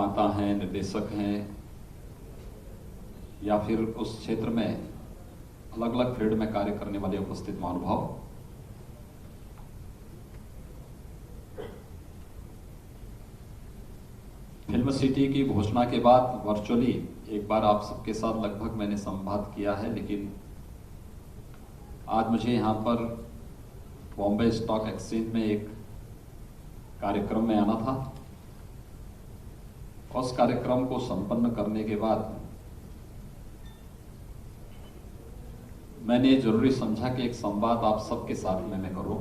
निर्माता हैं, निर्देशक हैं, या फिर उस क्षेत्र में अलग अलग फील्ड में कार्य करने वाले उपस्थित महानुभाव, फिल्म सिटी की घोषणा के बाद वर्चुअली एक बार आप सबके साथ लगभग मैंने संवाद किया है, लेकिन आज मुझे यहाँ पर बॉम्बे स्टॉक एक्सचेंज में एक कार्यक्रम में आना था। उस कार्यक्रम को संपन्न करने के बाद मैंने जरूरी समझा कि एक संवाद आप सबके साथ में मैं करूं,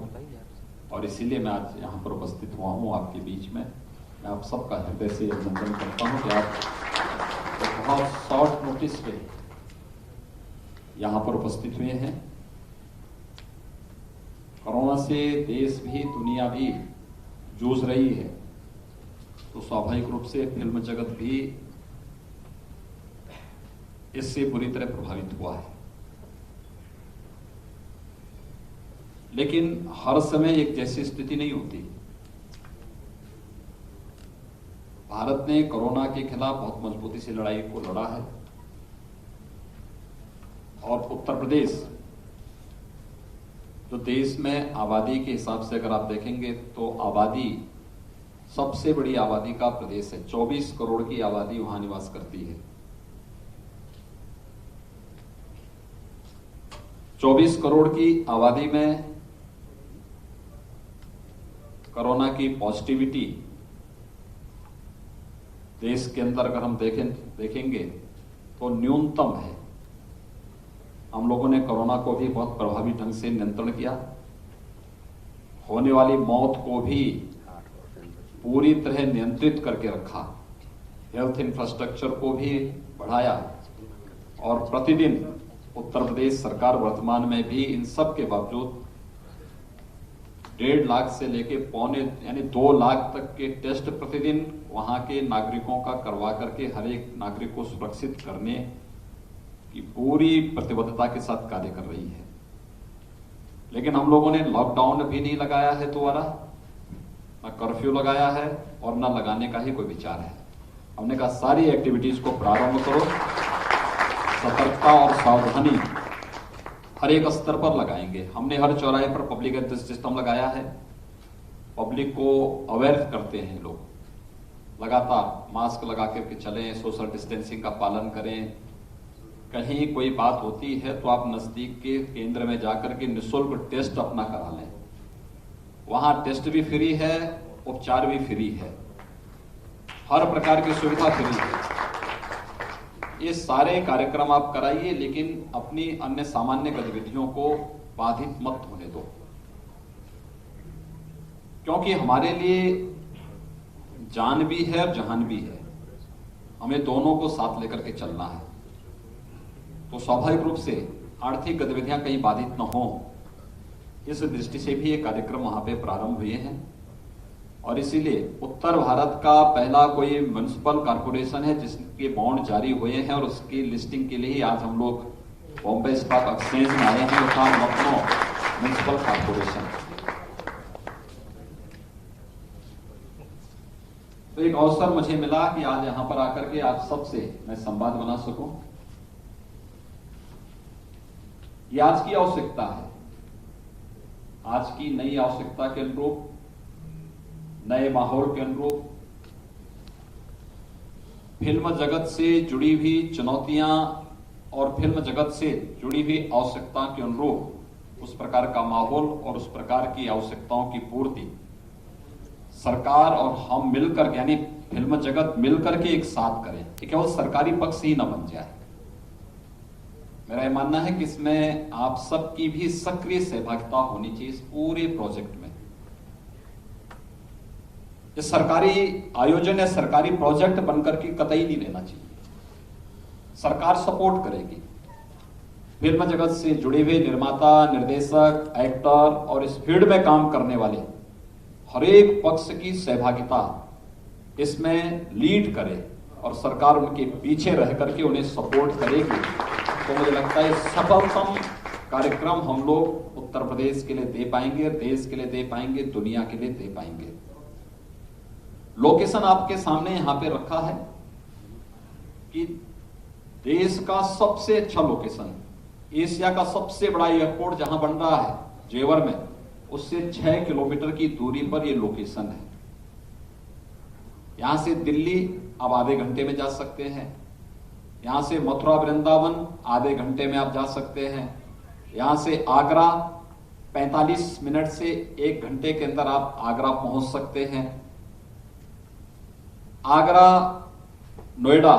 और इसीलिए मैं आज यहाँ पर उपस्थित हुआ हूँ आपके बीच में। मैं आप सबका हृदय से अभिनंदन करता हूँ कि आप बहुत शॉर्ट नोटिस पे यहाँ पर उपस्थित हुए हैं। कोरोना से देश भी दुनिया भी जूझ रही है, तो स्वाभाविक रूप से फिल्म जगत भी इससे बुरी तरह प्रभावित हुआ है। लेकिन हर समय एक जैसी स्थिति नहीं होती। भारत ने कोरोना के खिलाफ बहुत मजबूती से लड़ाई को लड़ा है, और उत्तर प्रदेश जो देश में आबादी के हिसाब से अगर आप देखेंगे तो आबादी सबसे बड़ी आबादी का प्रदेश है। 24 करोड़ की आबादी वहां निवास करती है। 24 करोड़ की आबादी में कोरोना की पॉजिटिविटी देश के अंदर अगर हम देखेंगे तो न्यूनतम है। हम लोगों ने कोरोना को भी बहुत प्रभावी ढंग से नियंत्रण किया, होने वाली मौत को भी पूरी तरह नियंत्रित करके रखा, हेल्थ इंफ्रास्ट्रक्चर को भी बढ़ाया, और प्रतिदिन उत्तर प्रदेश सरकार वर्तमान में भी इन सब के बावजूद 1.5 लाख से लेके पौने यानी 2 लाख तक के टेस्ट प्रतिदिन वहां के नागरिकों का करवा करके हर एक नागरिक को सुरक्षित करने की पूरी प्रतिबद्धता के साथ कार्य कर रही है। लेकिन हम लोगों ने लॉकडाउन भी नहीं लगाया है दोबारा, न कर्फ्यू लगाया है और न लगाने का ही कोई विचार है। हमने कहा सारी एक्टिविटीज को प्रारंभ करो, सतर्कता और सावधानी हर एक स्तर पर लगाएंगे। हमने हर चौराहे पर पब्लिक एड्रेस सिस्टम लगाया है, पब्लिक को अवेयर करते हैं लोग, लगातार मास्क लगा करके चलें, सोशल डिस्टेंसिंग का पालन करें। कहीं कोई बात होती है तो आप नजदीक के केंद्र में जाकर के निःशुल्क टेस्ट अपना करा लें। वहां टेस्ट भी फ्री है, उपचार भी फ्री है, हर प्रकार की सुविधा फ्री है। ये सारे कार्यक्रम आप कराइए, लेकिन अपनी अन्य सामान्य गतिविधियों को बाधित मत होने दो, क्योंकि हमारे लिए जान भी है और जहान भी है। हमें दोनों को साथ लेकर के चलना है। तो स्वाभाविक रूप से आर्थिक गतिविधियां कहीं बाधित न हो, इस दृष्टि से भी ये कार्यक्रम वहां पे प्रारंभ हुए हैं। और इसीलिए उत्तर भारत का पहला कोई म्युनिसिपल कॉर्पोरेशन है जिसके बॉन्ड जारी हुए हैं, और उसकी लिस्टिंग के लिए ही आज हम लोग बॉम्बे स्टॉक एक्सचेंज में आए हैं। उसका लखनऊ म्युनिसिपल कॉर्पोरेशन। तो एक अवसर मुझे मिला कि आज यहां पर आकर के आप सबसे मैं संवाद बना सकूं। ये आज की आवश्यकता है, आज की नई आवश्यकता के अनुरूप, नए माहौल के अनुरूप, फिल्म जगत से जुड़ी हुई चुनौतियां और फिल्म जगत से जुड़ी हुई आवश्यकता के अनुरूप उस प्रकार का माहौल और उस प्रकार की आवश्यकताओं की पूर्ति सरकार और हम मिलकर, यानी फिल्म जगत मिलकर के एक साथ करें। ये केवल सरकारी पक्ष ही न बन जाए। मेरा यह मानना है कि इसमें आप सबकी भी सक्रिय सहभागिता होनी चाहिए इस पूरे प्रोजेक्ट में। ये सरकारी आयोजन या सरकारी प्रोजेक्ट बनकर के कतई नहीं लेना चाहिए। सरकार सपोर्ट करेगी। फिल्म जगत से जुड़े हुए निर्माता, निर्देशक, एक्टर और इस फील्ड में काम करने वाले हर एक पक्ष की सहभागिता इसमें लीड करे, और सरकार उनके पीछे रह करके उन्हें सपोर्ट करेगी। तो मुझे लगता है सफलतम कार्यक्रम हम लोग उत्तर प्रदेश के लिए दे पाएंगे, देश के लिए दे पाएंगे, दुनिया के लिए दे पाएंगे। लोकेशन आपके सामने यहां पे रखा है कि देश का सबसे अच्छा लोकेशन, एशिया का सबसे बड़ा एयरपोर्ट जहां बन रहा है जेवर में, उससे 6 किलोमीटर की दूरी पर यह लोकेशन है। यहां से दिल्ली आप आधे घंटे में जा सकते हैं, यहां से मथुरा वृंदावन आधे घंटे में आप जा सकते हैं, यहां से आगरा 45 मिनट से 1 घंटे के अंदर आप आगरा पहुंच सकते हैं। आगरा नोएडा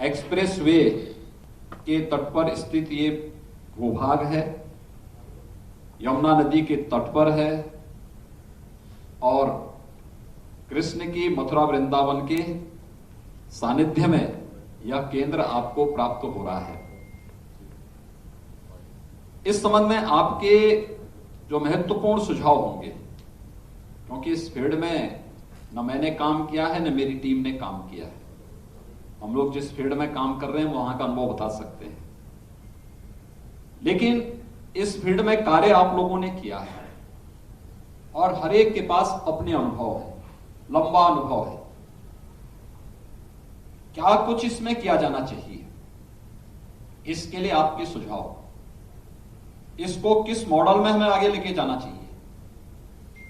एक्सप्रेस वे के तट पर स्थित ये भूभाग है, यमुना नदी के तट पर है और कृष्ण की मथुरा वृंदावन के सानिध्य में यह केंद्र आपको प्राप्त हो रहा है। इस संबंध में आपके जो महत्वपूर्ण सुझाव होंगे, क्योंकि इस फील्ड में न मैंने काम किया है न मेरी टीम ने काम किया है, हम लोग जिस फील्ड में काम कर रहे हैं वहां का अनुभव बता सकते हैं, लेकिन इस फील्ड में कार्य आप लोगों ने किया है और हर एक के पास अपने अनुभव है, लंबा अनुभव है। क्या कुछ इसमें किया जाना चाहिए, इसके लिए आपके सुझाव, इसको किस मॉडल में हमें आगे लेके जाना चाहिए,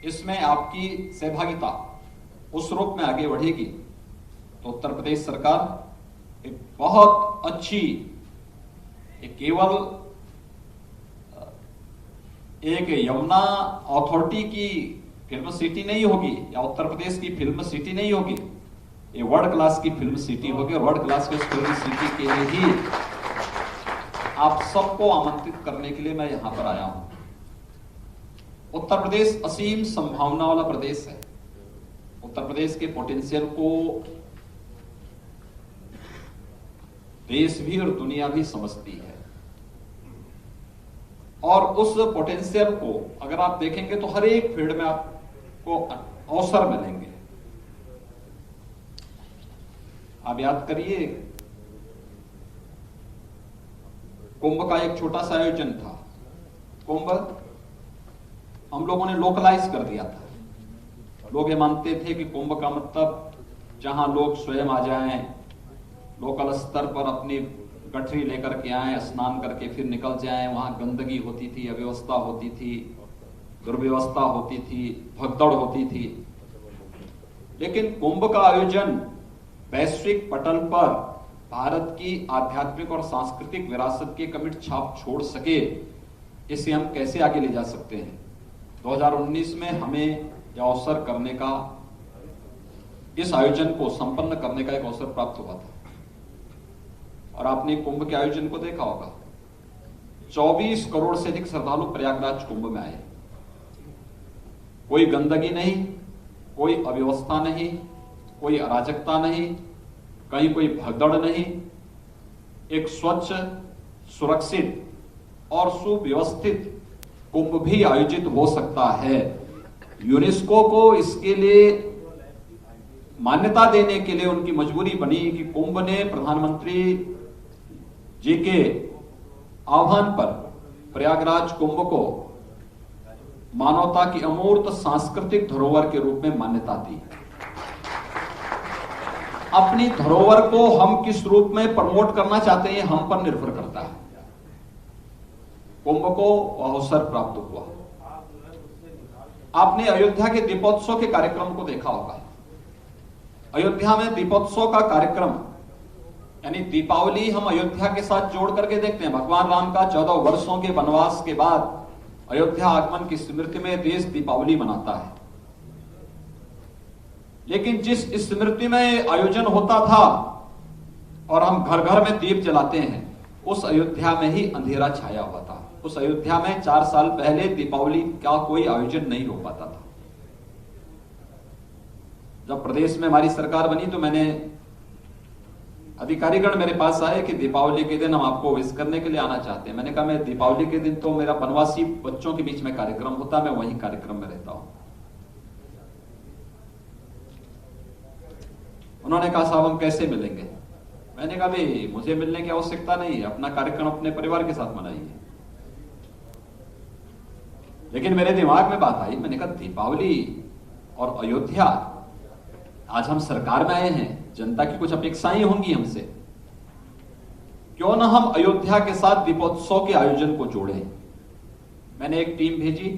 इसमें आपकी सहभागिता उस रूप में आगे बढ़ेगी तो उत्तर प्रदेश सरकार एक बहुत अच्छी, एक केवल एक यमुना अथॉरिटी की फिल्म सिटी नहीं होगी या उत्तर प्रदेश की फिल्म सिटी नहीं होगी, ये वर्ल्ड क्लास की फिल्म सिटी होगी और वर्ल्ड क्लास की फिल्म सिटी के लिए ही आप सबको आमंत्रित करने के लिए मैं यहां पर आया हूं। उत्तर प्रदेश असीम संभावना वाला प्रदेश है। उत्तर प्रदेश के पोटेंशियल को देश भी और दुनिया भी समझती है और उस पोटेंशियल को अगर आप देखेंगे तो हर एक फील्ड में आपको अवसर मिलेंगे। आप याद करिए, कुंभ का एक छोटा सा आयोजन था, कुंभ हम लोगों ने लोकलाइज कर दिया था। लोग ये मानते थे कि कुंभ का मतलब जहां लोग स्वयं आ जाएं, लोकल स्तर पर अपनी गठरी लेकर के आए, स्नान करके फिर निकल जाएं, वहां गंदगी होती थी, अव्यवस्था होती थी, दुर्व्यवस्था होती थी, भगदड़ होती थी। लेकिन कुंभ का आयोजन वैश्विक पटल पर भारत की आध्यात्मिक और सांस्कृतिक विरासत की कमिट छाप छोड़ सके, इसे हम कैसे आगे ले जा सकते हैं। 2019 में हमें यह अवसर करने का, इस आयोजन को संपन्न करने का एक अवसर प्राप्त हुआ था और आपने कुंभ के आयोजन को देखा होगा। 24 करोड़ से अधिक श्रद्धालु प्रयागराज कुंभ में आए। कोई गंदगी नहीं, कोई अव्यवस्था नहीं, कोई अराजकता नहीं, कहीं कोई भगदड़ नहीं, एक स्वच्छ, सुरक्षित और सुव्यवस्थित कुंभ भी आयोजित हो सकता है। यूनेस्को को इसके लिए मान्यता देने के लिए उनकी मजबूरी बनी कि कुंभ ने प्रधानमंत्री जी के आह्वान पर प्रयागराज कुंभ को मानवता की अमूर्त सांस्कृतिक धरोहर के रूप में मान्यता दी। अपनी धरोहर को हम किस रूप में प्रमोट करना चाहते हैं हम पर निर्भर करता है। कुंभ को अवसर प्राप्त हुआ। आपने अयोध्या के दीपोत्सव के कार्यक्रम को देखा होगा। अयोध्या में दीपोत्सव का कार्यक्रम यानी दीपावली हम अयोध्या के साथ जोड़ करके देखते हैं। भगवान राम का 14 वर्षों के वनवास के बाद अयोध्या आगमन की स्मृति में देश दीपावली मनाता है, लेकिन जिस स्मृति में आयोजन होता था और हम घर घर में दीप जलाते हैं, उस अयोध्या में ही अंधेरा छाया हुआ था। उस अयोध्या में 4 साल पहले दीपावली का कोई आयोजन नहीं हो पाता था। जब प्रदेश में हमारी सरकार बनी तो मैंने अधिकारीगण मेरे पास आए कि दीपावली के दिन हम आपको विश करने के लिए आना चाहते हैं। मैंने कहा मैं दीपावली के दिन तो मेरा वनवासी बच्चों के बीच में कार्यक्रम होता है, मैं वहीं कार्यक्रम में रहता हूं। उन्होंने कहा साहब हम कैसे मिलेंगे। मैंने कहा भाई मुझे मिलने की आवश्यकता नहीं है, अपना कार्यक्रम अपने परिवार के साथ मनाइए। लेकिन मेरे दिमाग में बात आई, मैंने कहा दीपावली और अयोध्या आज हम सरकार में आए हैं, जनता की कुछ अपेक्षाएं होंगी हमसे। क्यों ना हम अयोध्या के साथ दीपोत्सव के आयोजन को जोड़ें। मैंने एक टीम भेजी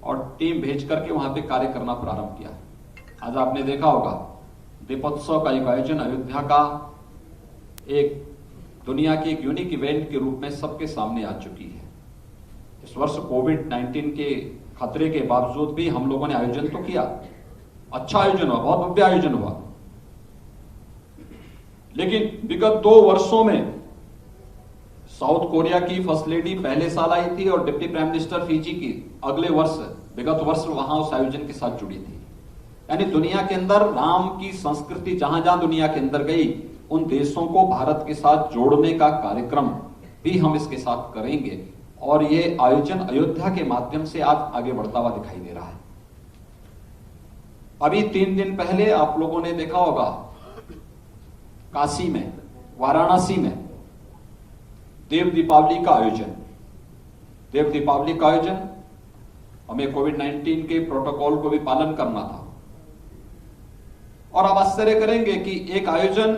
और टीम भेज करके वहां पे कार्य करना प्रारंभ किया। आज आपने देखा होगा दीपोत्सव का एक आयोजन अयोध्या का एक दुनिया के एक यूनिक इवेंट के रूप में सबके सामने आ चुकी है। इस वर्ष कोविड-19 के खतरे के बावजूद भी हम लोगों ने आयोजन तो किया, अच्छा आयोजन हुआ, बहुत भव्य आयोजन हुआ। लेकिन विगत 2 वर्षों में साउथ कोरिया की फर्स्ट लेडी पहले साल आई थी और डिप्टी प्राइम मिनिस्टर फिजी की अगले वर्ष विगत वर्ष वहां उस आयोजन के साथ जुड़ी थी। यानी दुनिया के अंदर राम की संस्कृति जहां जहां दुनिया के अंदर गई, उन देशों को भारत के साथ जोड़ने का कार्यक्रम भी हम इसके साथ करेंगे और ये आयोजन अयोध्या के माध्यम से आज आगे बढ़ता हुआ दिखाई दे रहा है। अभी 3 दिन पहले आप लोगों ने देखा होगा काशी में, वाराणसी में देव दीपावली का आयोजन। देव दीपावली का आयोजन हमें कोविड-19 के प्रोटोकॉल को भी पालन करना था और आप आश्चर्य करेंगे कि एक आयोजन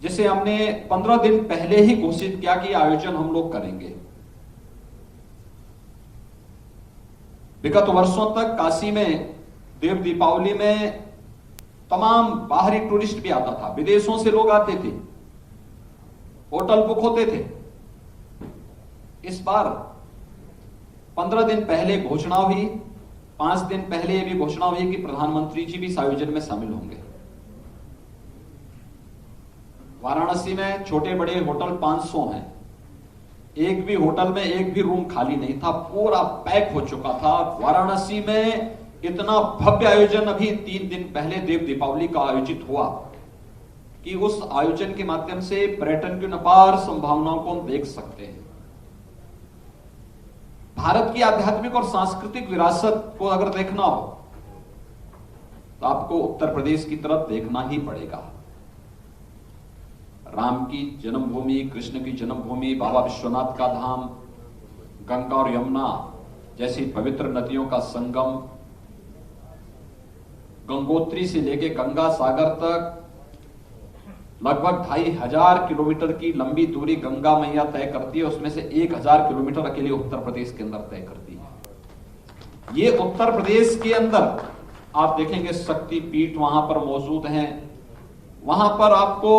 जिसे हमने 15 दिन पहले ही घोषित किया कि आयोजन हम लोग करेंगे। विगत वर्षों तक काशी में देव दीपावली में तमाम बाहरी टूरिस्ट भी आता था, विदेशों से लोग आते थे, होटल बुक होते थे। इस बार 15 दिन पहले घोषणा हुई, 5 दिन पहले यह भी घोषणा हुई कि प्रधानमंत्री जी भी इस आयोजन में शामिल होंगे। वाराणसी में छोटे बड़े होटल 500 हैं, एक भी होटल में एक भी रूम खाली नहीं था, पूरा पैक हो चुका था। वाराणसी में इतना भव्य आयोजन अभी 3 दिन पहले देव दीपावली का आयोजित हुआ कि उस आयोजन के माध्यम से पर्यटन की अपार संभावनाओं को हम देख सकते हैं। भारत की आध्यात्मिक और सांस्कृतिक विरासत को अगर देखना हो तो आपको उत्तर प्रदेश की तरफ देखना ही पड़ेगा। राम की जन्मभूमि, कृष्ण की जन्मभूमि, बाबा विश्वनाथ का धाम, गंगा और यमुना जैसी पवित्र नदियों का संगम, गंगोत्री से लेके गंगा सागर तक लगभग 2500 किलोमीटर की लंबी दूरी गंगा मैया तय करती है, उसमें से 1000 किलोमीटर अकेले उत्तर प्रदेश के अंदर तय करती है। ये उत्तर प्रदेश के अंदर आप देखेंगे शक्तिपीठ वहां पर मौजूद हैं, वहां पर आपको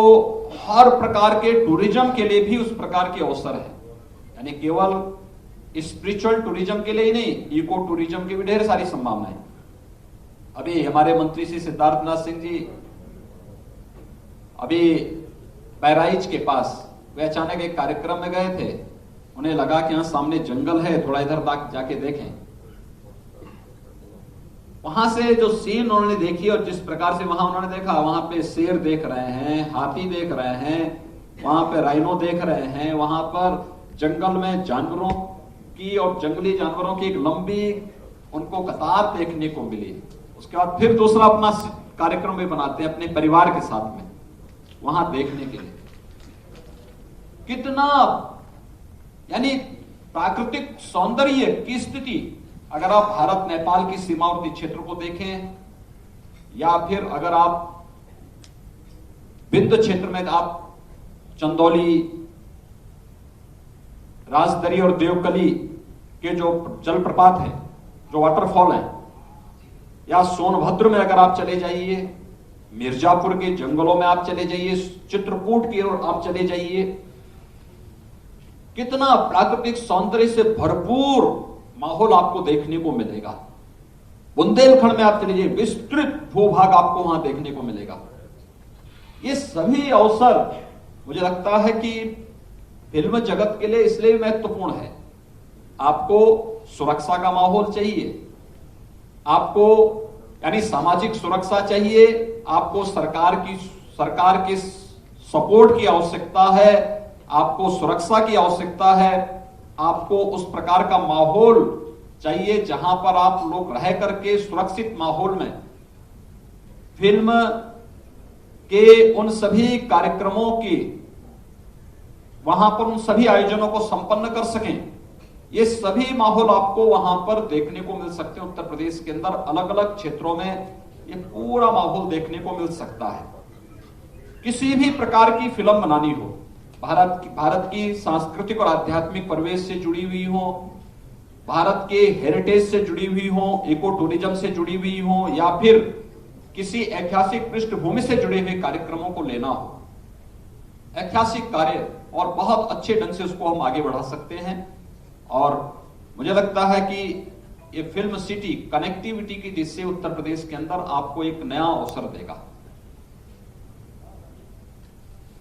हर प्रकार के टूरिज्म के लिए भी उस प्रकार के अवसर है। यानी केवल स्पिरिचुअल टूरिज्म के लिए ही नहीं, इको टूरिज्म की भी ढेर सारी संभावनाएं। अभी हमारे मंत्री श्री सिद्धार्थनाथ सिंह जी अभी बहराइच के पास वे अचानक एक कार्यक्रम में गए थे, उन्हें लगा कि यहां सामने जंगल है, थोड़ा इधर जाके देखें। वहां से जो सीन उन्होंने देखी और जिस प्रकार से वहां उन्होंने देखा, वहां पे शेर देख रहे हैं, हाथी देख रहे हैं, वहां पे राइनो देख रहे हैं, वहां पर जंगल में जानवरों की और जंगली जानवरों की एक लंबी उनको कतार देखने को मिली। उसके बाद फिर दूसरा अपना कार्यक्रम भी बनाते हैं अपने परिवार के साथ में वहां देखने के लिए। कितना यानी प्राकृतिक सौंदर्य की स्थिति अगर आप भारत नेपाल की सीमावर्ती क्षेत्र को देखें या फिर अगर आप विंध्य क्षेत्र में आप चंदौली, राजदरी और देवकली के जो जलप्रपात है, जो वाटरफॉल है, या सोनभद्र में अगर आप चले जाइए, मिर्जापुर के जंगलों में आप चले जाइए, चित्रकूट की ओर आप चले जाइए, कितना प्राकृतिक सौंदर्य से भरपूर माहौल आपको देखने को मिलेगा। बुंदेलखंड में आप चले जाइए, विस्तृत भूभाग आपको वहां देखने को मिलेगा। ये सभी अवसर मुझे लगता है कि फिल्म जगत के लिए इसलिए महत्वपूर्ण है। आपको सुरक्षा का माहौल चाहिए, आपको यानी सामाजिक सुरक्षा चाहिए, आपको सरकार की सपोर्ट की आवश्यकता है, आपको सुरक्षा की आवश्यकता है, आपको उस प्रकार का माहौल चाहिए जहां पर आप लोग रह करके सुरक्षित माहौल में फिल्म के उन सभी कार्यक्रमों की वहां पर उन सभी आयोजनों को संपन्न कर सकें। ये सभी माहौल आपको वहां पर देखने को मिल सकते हैं। उत्तर प्रदेश के अंदर अलग अलग क्षेत्रों में ये पूरा माहौल देखने को मिल सकता है। किसी भी प्रकार की फिल्म बनानी हो, भारत की सांस्कृतिक और आध्यात्मिक परिवेश से जुड़ी हुई हो, भारत के हेरिटेज से जुड़ी हुई हो, इको टूरिज्म से जुड़ी हुई हो, या फिर किसी ऐतिहासिक पृष्ठभूमि से जुड़े हुए कार्यक्रमों को लेना हो, ऐतिहासिक कार्य, और बहुत अच्छे ढंग से उसको हम आगे बढ़ा सकते हैं। और मुझे लगता है कि ये फिल्म सिटी कनेक्टिविटी की दिशा उत्तर प्रदेश के अंदर आपको एक नया अवसर देगा।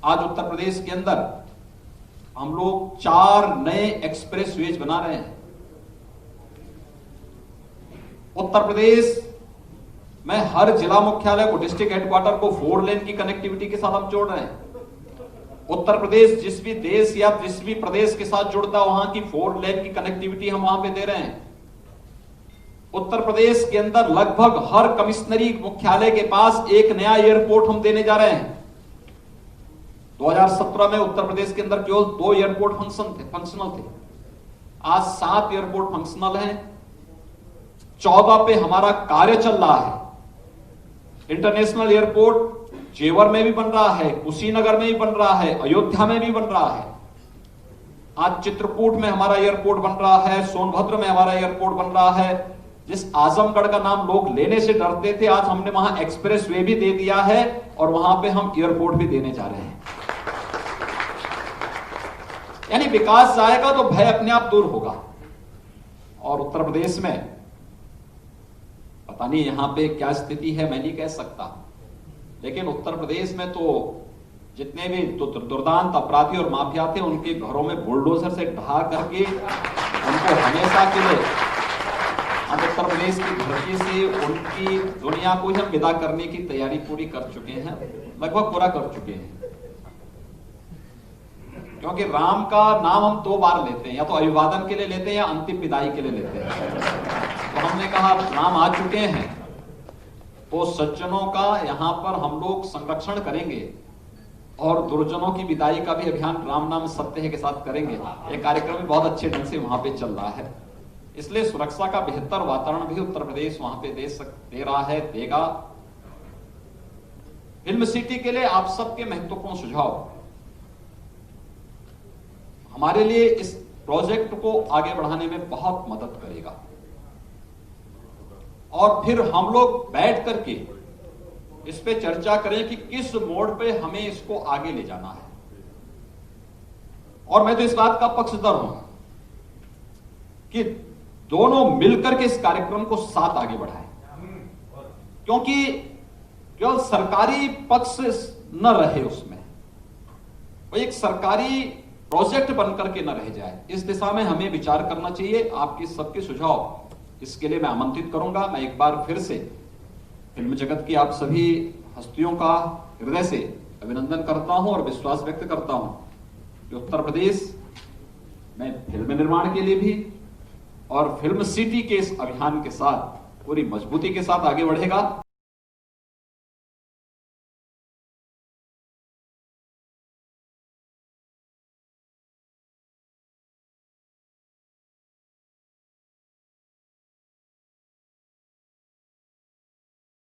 आज उत्तर प्रदेश के अंदर हम लोग 4 नए एक्सप्रेसवेज बना रहे हैं। उत्तर प्रदेश में हर जिला मुख्यालय को, डिस्ट्रिक्ट हेडक्वार्टर को 4 लेन की कनेक्टिविटी के साथ हम जोड़ रहे हैं। उत्तर प्रदेश जिस भी देश या जिस भी प्रदेश के साथ जुड़ता है वहां की 4 लेन की कनेक्टिविटी हम वहां पे दे रहे हैं। उत्तर प्रदेश के अंदर लगभग हर कमिश्नरी मुख्यालय के पास एक नया एयरपोर्ट हम देने जा रहे हैं। 2017 में उत्तर प्रदेश के अंदर केवल 2 एयरपोर्ट फंक्शनल थे। आज 7 एयरपोर्ट फंक्शनल हैं। 14 पे हमारा कार्य चल रहा है। इंटरनेशनल एयरपोर्ट जेवर में भी बन रहा है, कुशीनगर में भी बन रहा है, अयोध्या में भी बन रहा है। आज चित्रकूट में हमारा एयरपोर्ट बन रहा है, सोनभद्र में हमारा एयरपोर्ट बन रहा है। जिस आजमगढ़ का नाम लोग लेने से डरते थे, आज हमने वहां एक्सप्रेस वे भी दे दिया है और वहां पे हम एयरपोर्ट भी देने जा रहे हैं। यानी विकास जाएगा तो भय अपने आप दूर होगा। और उत्तर प्रदेश में पता नहीं यहां पे क्या स्थिति है, मैं नहीं कह सकता, लेकिन उत्तर प्रदेश में तो जितने भी दुर्दांत अपराधी और माफिया थे उनके घरों में बुलडोजर से ढहा करके उनको हमेशा के लिए हम उत्तर प्रदेश की धरती से उनकी दुनिया को ही हम विदा करने की तैयारी पूरी कर चुके हैं, लगभग पूरा कर चुके हैं। क्योंकि राम का नाम हम 2 बार लेते हैं, या तो अभिवादन के लिए लेते हैं या अंतिम विदाई के लिए लेते हैं। तो हमने कहा राम आ चुके हैं तो सज्जनों का यहां पर हम लोग संरक्षण करेंगे और दुर्जनों की विदाई का भी अभियान राम नाम सत्य है के साथ करेंगे। यह कार्यक्रम भी बहुत अच्छे ढंग से वहां पे चल रहा है। इसलिए सुरक्षा का बेहतर वातावरण भी उत्तर प्रदेश वहां पे दे रहा है, देगा। फिल्म सिटी के लिए आप सबके महत्वपूर्ण सुझाव हमारे लिए इस प्रोजेक्ट को आगे बढ़ाने में बहुत मदद करेगा। और फिर हम लोग बैठ करके इस पे चर्चा करें कि किस मोड़ पे हमें इसको आगे ले जाना है। और मैं तो इस बात का पक्षधर हूं कि दोनों मिलकर के इस कार्यक्रम को साथ आगे बढ़ाएं, क्योंकि केवल सरकारी पक्ष न रहे उसमें, वो एक सरकारी प्रोजेक्ट बनकर के न रह जाए। इस दिशा में हमें विचार करना चाहिए। आपकी सबके सुझाव इसके लिए मैं आमंत्रित करूंगा। मैं एक बार फिर से फिल्म जगत की आप सभी हस्तियों का हृदय से अभिनंदन करता हूं और विश्वास व्यक्त करता हूं कि उत्तर प्रदेश में फिल्म निर्माण के लिए भी और फिल्म सिटी के इस अभियान के साथ पूरी मजबूती के साथ आगे बढ़ेगा।